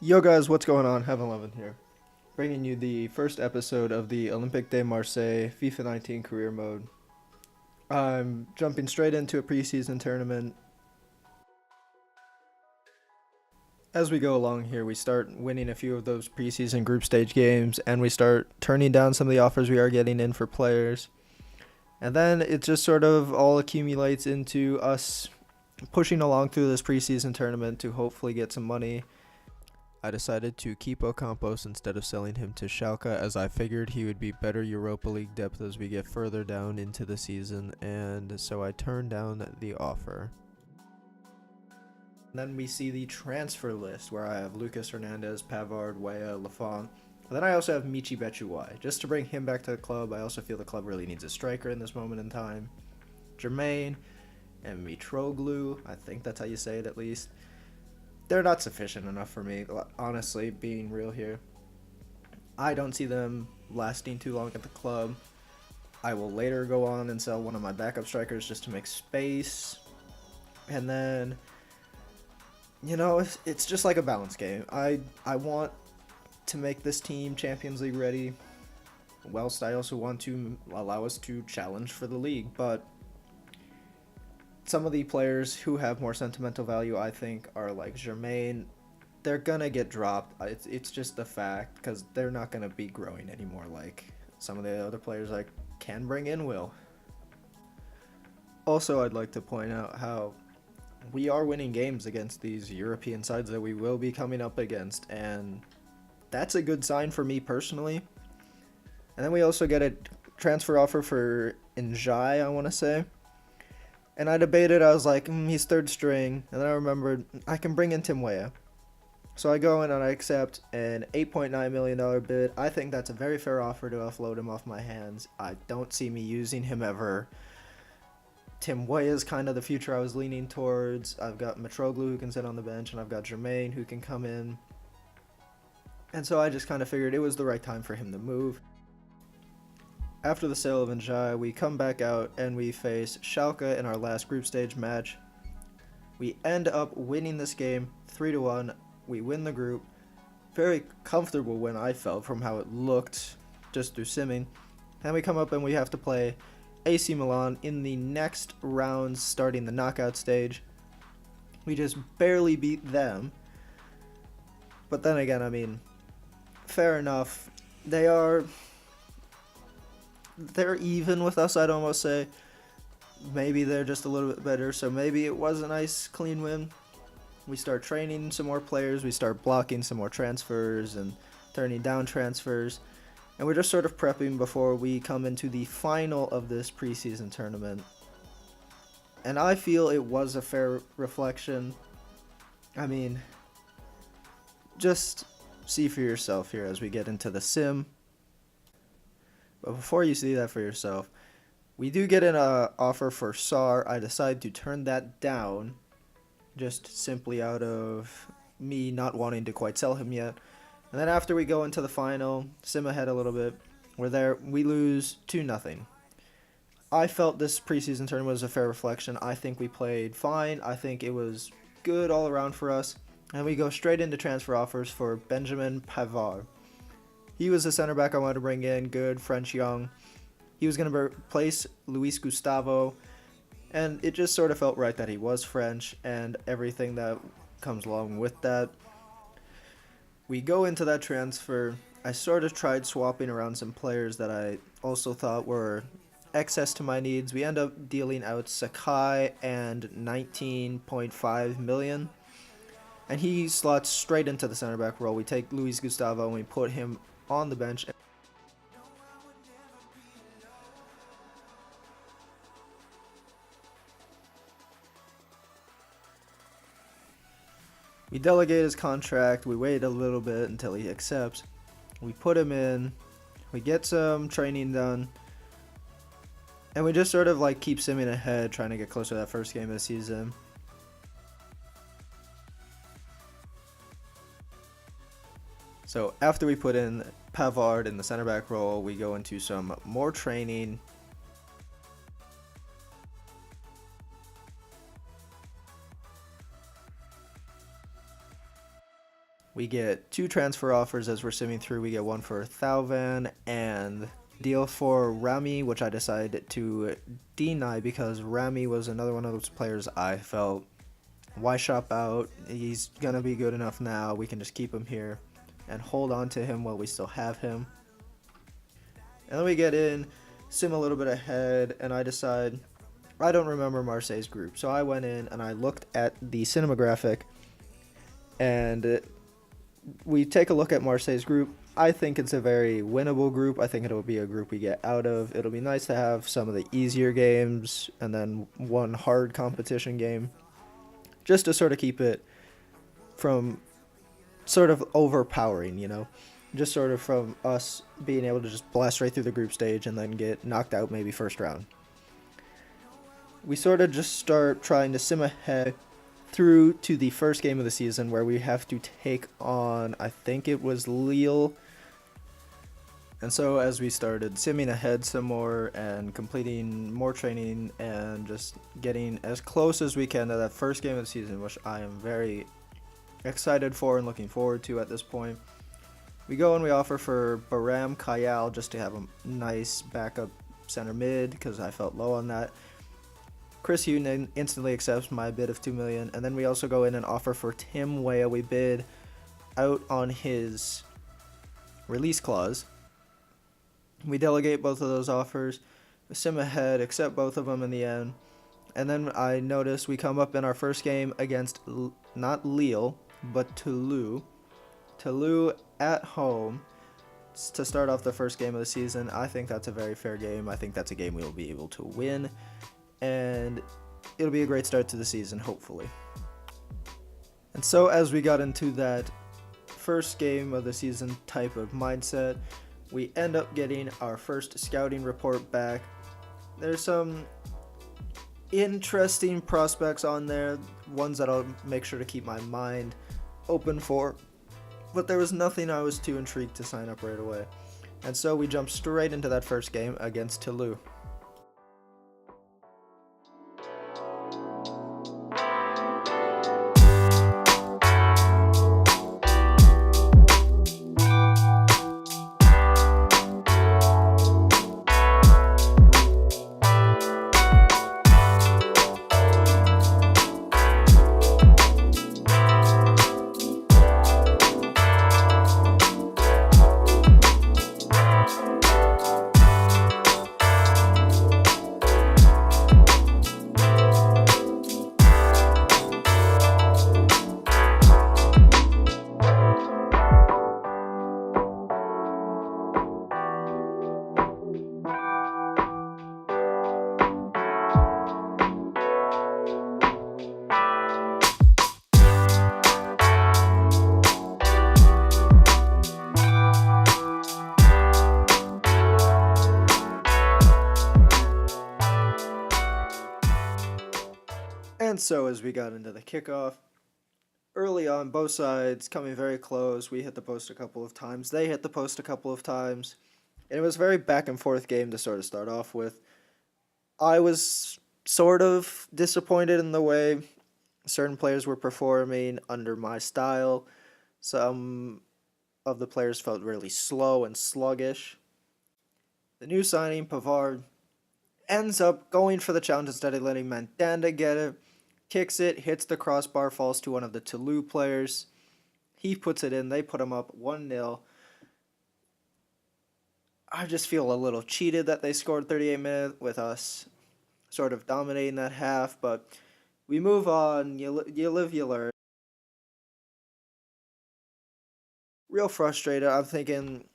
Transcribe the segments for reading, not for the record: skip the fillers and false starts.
Yo guys, what's going on? Heaven11 here, bringing you the first episode of the Olympique de Marseille FIFA 19 career mode. I'm jumping straight into a preseason tournament. As we go along here, we start winning a few of those preseason group stage games, and we start turning down some of the offers we are getting in for players. And then it just sort of all accumulates into us pushing along through this preseason tournament to hopefully get some money. I decided to keep Ocampos instead of selling him to Schalke, as I figured he would be better Europa League depth as we get further down into the season, and so I turned down the offer. Then we see the transfer list, where I have Lucas Hernandez, Pavard, Weah, Lafont. Then I also have Michi Batshuayi. Just to bring him back to the club, I also feel the club really needs a striker in this moment in time. Jermaine and Mitroglou, I think that's how you say it at least. They're not sufficient enough for me, honestly, being real here. I don't see them lasting too long at the club. I will later go on and sell one of my backup strikers just to make space. And then, it's just like a balance game. I want to make this team Champions League ready, whilst I also want to allow us to challenge for the league. But some of the players who have more sentimental value, I think, are like Jermaine. They're gonna get dropped. It's just a fact, because they're not gonna be growing anymore like some of the other players I can bring in will. Also, I'd like to point out how we are winning games against these European sides that we will be coming up against, and that's a good sign for me personally. And then we also get a transfer offer for Njai, I want to say. And I debated, I was like, he's third string. And then I remembered, I can bring in Tim Weah. So I go in and I accept an $8.9 million bid. I think that's a very fair offer to offload him off my hands. I don't see me using him ever. Tim Weah is kind of the future I was leaning towards. I've got Mitroglou who can sit on the bench, and I've got Jermaine who can come in. And so I just kind of figured it was the right time for him to move. After the sale of Njai, we come back out and we face Schalke in our last group stage match. We end up winning this game 3-1. We win the group. Very comfortable win, I felt, from how it looked just through simming. Then we come up and we have to play AC Milan in the next round, starting the knockout stage. We just barely beat them. But then again, fair enough. They're even with us, I'd almost say. Maybe they're just a little bit better, so maybe it was a nice clean win. We start training some more players, we start blocking some more transfers and turning down transfers, and we're just sort of prepping before we come into the final of this preseason tournament. And I feel it was a fair reflection. Just see for yourself here as we get into the sim. But before you see that for yourself, we do get an offer for Sar. I decide to turn that down, just simply out of me not wanting to quite sell him yet. And then after we go into the final, sim ahead a little bit, we lose 2-0. I felt this preseason tournament was a fair reflection. I think we played fine. I think it was good all around for us. And we go straight into transfer offers for Benjamin Pavard. He was the center back I wanted to bring in, good, French young. He was going to replace Luis Gustavo, and it just sort of felt right that he was French and everything that comes along with that. We go into that transfer. I sort of tried swapping around some players that I also thought were excess to my needs. We end up dealing out Sakai and 19.5 million. And he slots straight into the center back role. We take Luis Gustavo and we put him on the bench. We delegate his contract. We wait a little bit until he accepts. We put him in. We get some training done. And we just sort of keep simming ahead, trying to get closer to that first game of the season. So after we put in Pavard in the center back role, we go into some more training. We get 2 transfer offers as we're simming through. We get one for Thalvan and deal for Rami, which I decided to deny because Rami was another one of those players I felt, why shop out? He's going to be good enough now. We can just keep him here and hold on to him while we still have him. And then we get in, sim a little bit ahead, and I decide I don't remember Marseille's group. So I went in and I looked at the cinematographic, and we take a look at Marseille's group. I think it's a very winnable group. I think it'll be a group we get out of. It'll be nice to have some of the easier games and then one hard competition game, just to sort of keep it from sort of overpowering, just sort of from us being able to just blast right through the group stage and then get knocked out maybe first round. We sort of just start trying to sim ahead through to the first game of the season where we have to take on, I think it was Lille. And so as we started simming ahead some more and completing more training and just getting as close as we can to that first game of the season, which I am very excited for and looking forward to at this point, we go and we offer for Baram Kayal just to have a nice backup center mid because I felt low on that. Chris Hughton instantly accepts my bid of $2 million, and then we also go in and offer for Tim Weah. We bid out on his release clause. We delegate both of those offers, sim ahead, accept both of them in the end, and then I notice we come up in our first game against not Lille, but Toulouse. Toulouse at home to start off the first game of the season. I think that's a very fair game. I think that's a game we will be able to win, and it'll be a great start to the season, hopefully. And so as we got into that first game of the season type of mindset, we end up getting our first scouting report back. There's some interesting prospects on there, ones that I'll make sure to keep my mind open for, but there was nothing I was too intrigued to sign up right away. And so we jumped straight into that first game against Toulouse. And so as we got into the kickoff, early on, both sides coming very close. We hit the post a couple of times. They hit the post a couple of times. And it was a very back and forth game to sort of start off with. I was sort of disappointed in the way certain players were performing under my style. Some of the players felt really slow and sluggish. The new signing, Pavard, ends up going for the challenge instead of letting Mandanda get it. Kicks it, hits the crossbar, falls to one of the Toulouse players. He puts it in. They put him up 1-0. I just feel a little cheated that they scored 38 minutes with us sort of dominating that half, but we move on. You live, you learn. Real frustrated. I'm thinking,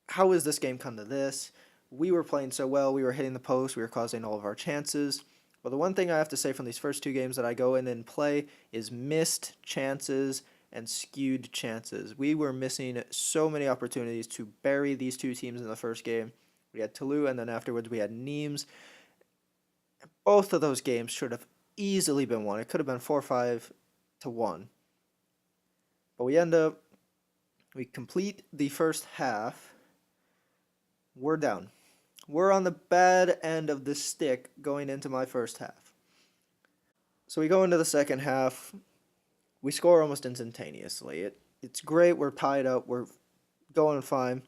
how is this game come to this? We were playing so well. We were hitting the post. We were causing all of our chances. But the one thing I have to say from these first two games that I go in and play is missed chances and skewed chances. We were missing so many opportunities to bury these two teams in the first game. We had Toulouse, and then afterwards we had Nimes. Both of those games should have easily been won. It could have been 4-5 to 1. But we complete the first half. We're down. We're on the bad end of the stick going into my first half. So we go into the second half. We score almost instantaneously. It's great. We're tied up. We're going fine.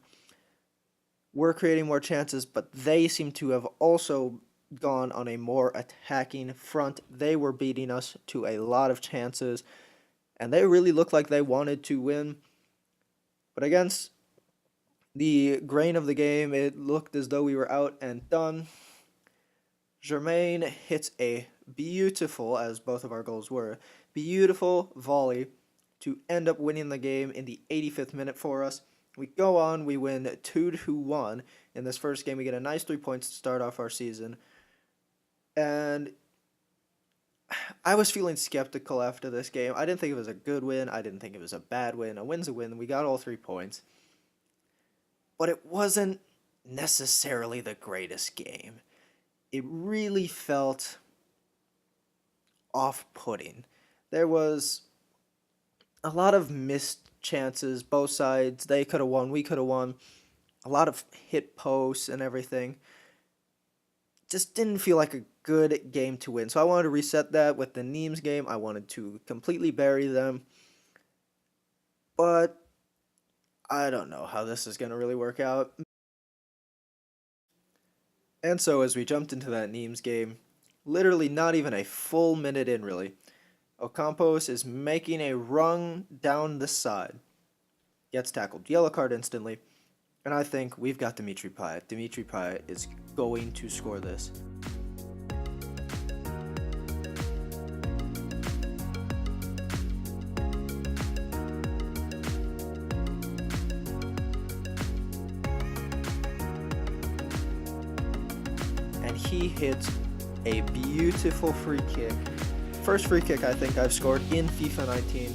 We're creating more chances, but they seem to have also gone on a more attacking front. They were beating us to a lot of chances, and they really looked like they wanted to win. But against the grain of the game, it looked as though we were out and done. Jermaine hits a beautiful, as both of our goals were, beautiful volley to end up winning the game in the 85th minute for us. We go on, we win 2-1 in this first game. We get a nice 3 points to start off our season. And I was feeling skeptical after this game. I didn't think it was a good win. I didn't think it was a bad win. A win's a win. We got all 3 points. But it wasn't necessarily the greatest game. It really felt off-putting. There was a lot of missed chances, both sides. They could have won, we could have won. A lot of hit posts and everything. Just didn't feel like a good game to win. So I wanted to reset that with the Nîmes game. I wanted to completely bury them. But I don't know how this is going to really work out. And so as we jumped into that Nîmes game, literally not even a full minute in really, Ocampos is making a run down the side. Gets tackled. Yellow card instantly. And I think we've got Dimitri Payet. Dimitri Payet is going to score this. And he hits a beautiful free kick. First free kick I think I've scored in FIFA 19.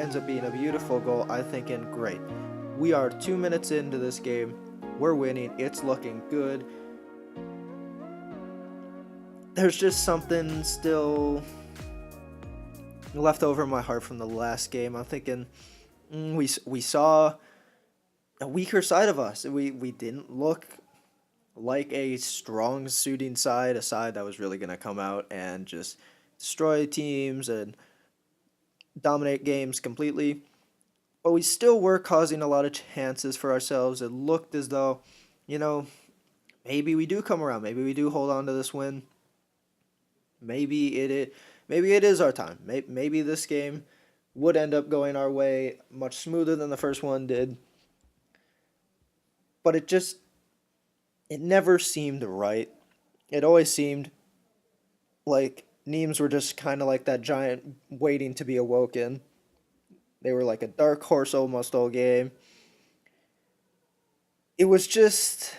Ends up being a beautiful goal, I think, and great. We are 2 minutes into this game. We're winning. It's looking good. There's just something still left over in my heart from the last game. I'm thinking we saw a weaker side of us. We didn't look like a strong suiting side, a side that was really going to come out and just destroy teams and dominate games completely. But we still were causing a lot of chances for ourselves. It looked as though, maybe we do come around. Maybe we do hold on to this win. Maybe it is our time. Maybe this game would end up going our way much smoother than the first one did. But it never seemed right. It always seemed like Nîmes were just kind of like that giant waiting to be awoken. They were like a dark horse almost all game. It was just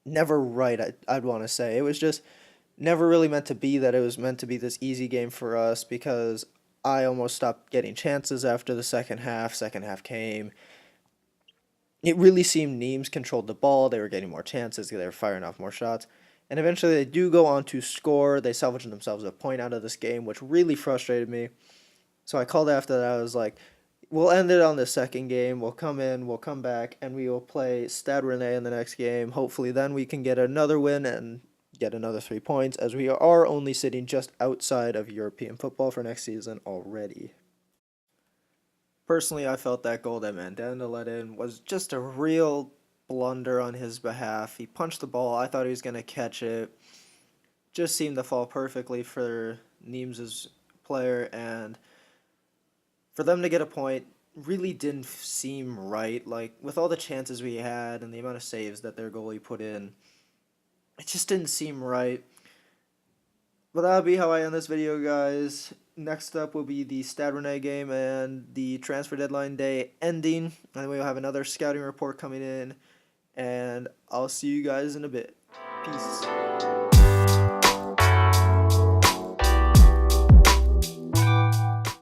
never right, I'd want to say. It was just never really meant to be that it was meant to be this easy game for us, because I almost stopped getting chances after the second half. Second half came. It really seemed Nîmes controlled the ball. They were getting more chances. They were firing off more shots. And eventually they do go on to score. They salvaged themselves a point out of this game, which really frustrated me. So I called after that. I was like, we'll end it on the second game. We'll come in, we'll come back, and we will play Stade Rennais in the next game. Hopefully then we can get another win and get another 3 points, as we are only sitting just outside of European football for next season already. Personally, I felt that goal that Mandanda let in was just a real blunder on his behalf. He punched the ball. I thought he was going to catch it. Just seemed to fall perfectly for Nîmes' player, and for them to get a point really didn't seem right. Like, with all the chances we had and the amount of saves that their goalie put in, it just didn't seem right. But that'll be how I end this video, guys. Next up will be the Stade Rennais game and the transfer deadline day ending. And then we'll have another scouting report coming in. And I'll see you guys in a bit. Peace.